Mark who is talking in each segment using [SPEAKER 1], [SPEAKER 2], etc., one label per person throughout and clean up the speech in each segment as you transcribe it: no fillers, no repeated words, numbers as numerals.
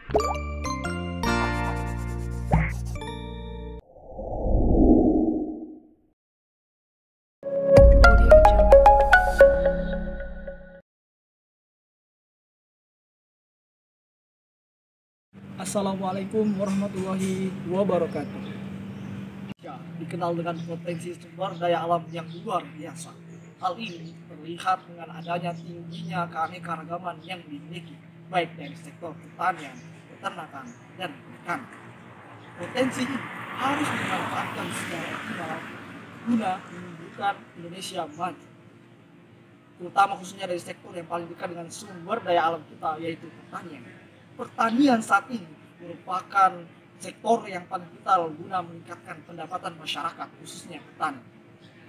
[SPEAKER 1] Assalamualaikum warahmatullahi wabarakatuh. Ya, dikenal dengan potensi sumber daya alam yang luar biasa. Hal ini terlihat dengan adanya tingginya keanekaragaman yang dimiliki, baik dari sektor pertanian, peternakan, dan perikanan. Potensi ini harus dimanfaatkan secara optimal guna menunjukkan Indonesia maju, terutama khususnya dari sektor yang paling dekat dengan sumber daya alam kita, yaitu pertanian. Pertanian saat ini merupakan sektor yang paling vital guna meningkatkan pendapatan masyarakat, khususnya petani.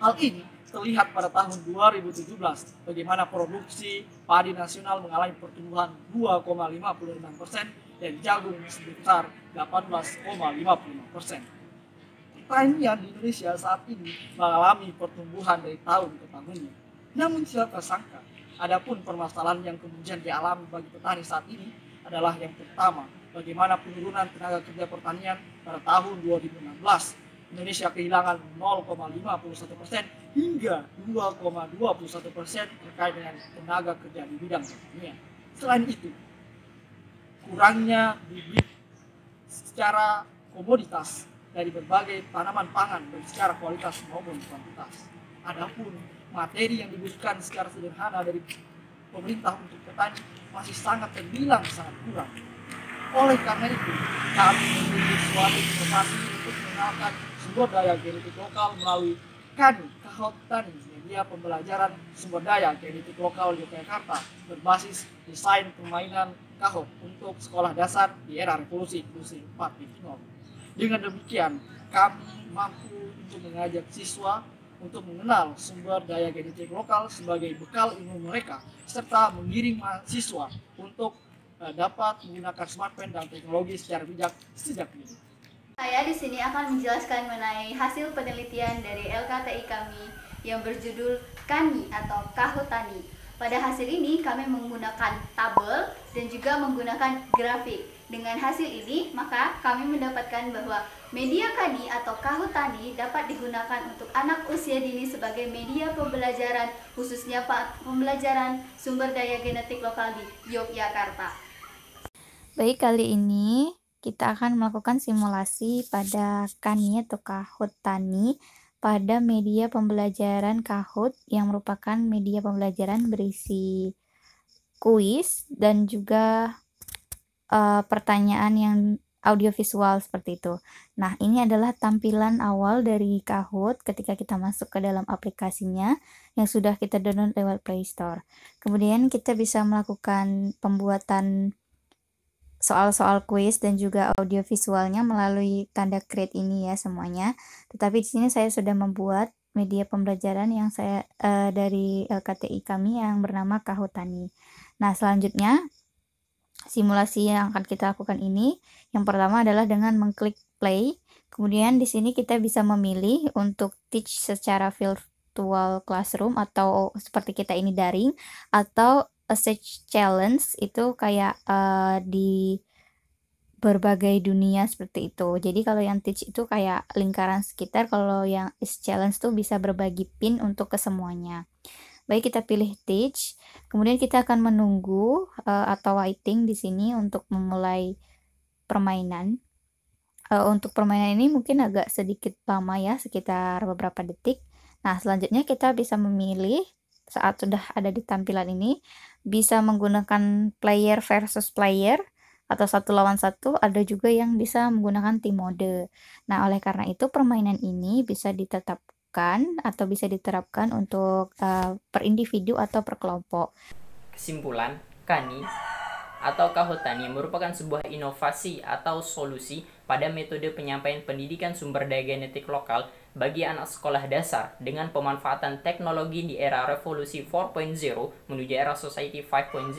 [SPEAKER 1] Hal ini terlihat pada tahun 2017 bagaimana produksi padi nasional mengalami pertumbuhan 2,56% dan jagung sebesar 18,55%. Pertanian di Indonesia saat ini mengalami pertumbuhan dari tahun ke tahunnya. Namun siapa sangka, adapun permasalahan yang kemudian dialami bagi petani saat ini adalah yang pertama, bagaimana penurunan tenaga kerja pertanian pada tahun 2016. Indonesia kehilangan 0,51% hingga 2,21% terkait dengan tenaga kerja di bidang pertanian. Selain itu, kurangnya bibit secara komoditas dari berbagai tanaman pangan baik secara kualitas maupun kuantitas. Adapun materi yang dibutuhkan secara sederhana dari pemerintah untuk petani masih sangat terbilang sangat kurang. Oleh karena itu, kami memiliki suatu inovasi untuk mengenalkan sumber daya genetik lokal melalui KANI, Kahot Tani, media pembelajaran sumber daya genetik lokal Yogyakarta berbasis desain permainan Kahot untuk sekolah dasar di era revolusi industri 4.0. Dengan demikian, kami mampu untuk mengajak siswa untuk mengenal sumber daya genetik lokal sebagai bekal ilmu mereka, serta menggiring mahasiswa untuk dapat menggunakan smartphone dan teknologi secara bijak sejak dini.
[SPEAKER 2] Saya di sini akan menjelaskan mengenai hasil penelitian dari LKTI kami yang berjudul KANI atau Kahotani. Pada hasil ini kami menggunakan tabel dan juga menggunakan grafik. Dengan hasil ini, maka kami mendapatkan bahwa media KANI atau Kahotani dapat digunakan untuk anak usia dini sebagai media pembelajaran, khususnya pembelajaran sumber daya genetik lokal di Yogyakarta.
[SPEAKER 3] Baik, kali ini kita akan melakukan simulasi pada KANI atau Kahotani pada media pembelajaran Kahoot yang merupakan media pembelajaran berisi kuis dan juga pertanyaan yang audiovisual seperti itu. Nah, ini adalah tampilan awal dari Kahoot ketika kita masuk ke dalam aplikasinya yang sudah kita download lewat Play Store. Kemudian kita bisa melakukan pembuatan soal-soal kuis dan juga audiovisualnya melalui tanda create ini ya semuanya. Tetapi di sini saya sudah membuat media pembelajaran yang saya dari LKTI kami yang bernama Kahotani. Nah, selanjutnya simulasi yang akan kita lakukan ini, yang pertama adalah dengan mengklik play. Kemudian di sini kita bisa memilih untuk teach secara virtual classroom atau seperti kita ini daring, atau Stage challenge itu kayak di berbagai dunia seperti itu. Jadi kalau yang teach itu kayak lingkaran sekitar, kalau yang is challenge tuh bisa berbagi pin untuk ke semuanya. Baik, kita pilih teach. Kemudian kita akan menunggu atau waiting di sini untuk memulai permainan. Untuk permainan ini mungkin agak sedikit lama ya, sekitar beberapa detik. Nah, selanjutnya kita bisa memilih saat sudah ada di tampilan ini, bisa menggunakan player versus player atau 1 lawan 1, ada juga yang bisa menggunakan team mode. Nah, oleh karena itu permainan ini bisa ditetapkan atau bisa diterapkan untuk per individu atau per kelompok.
[SPEAKER 4] Kesimpulan, KANI atau Kahotani merupakan sebuah inovasi atau solusi pada metode penyampaian pendidikan sumber daya genetik lokal bagi anak sekolah dasar dengan pemanfaatan teknologi di era revolusi 4.0 menuju era society 5.0.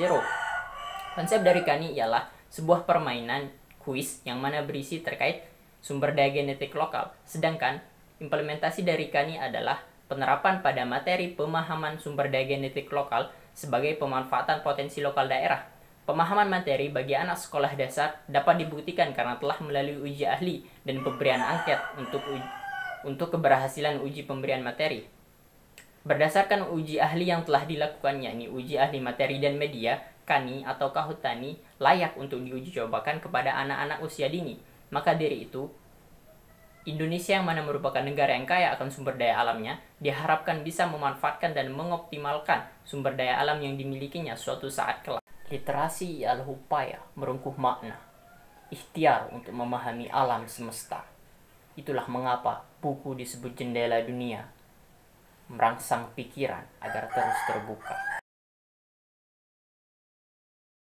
[SPEAKER 4] Konsep dari KANI ialah sebuah permainan kuis yang mana berisi terkait sumber daya genetik lokal, sedangkan implementasi dari KANI adalah penerapan pada materi pemahaman sumber daya genetik lokal sebagai pemanfaatan potensi lokal daerah. Pemahaman materi bagi anak sekolah dasar dapat dibuktikan karena telah melalui uji ahli dan pemberian angket untuk keberhasilan uji pemberian materi. Berdasarkan uji ahli yang telah dilakukan, yakni uji ahli materi dan media, Kani atau Kahutani layak untuk diuji cobakan kepada anak-anak usia dini. Maka dari itu, Indonesia yang mana merupakan negara yang kaya akan sumber daya alamnya, diharapkan bisa memanfaatkan dan mengoptimalkan sumber daya alam yang dimilikinya suatu saat kelak. Literasi adalah upaya merengkuh makna, ikhtiar untuk memahami alam semesta. Itulah mengapa buku disebut jendela dunia, merangsang pikiran agar terus terbuka.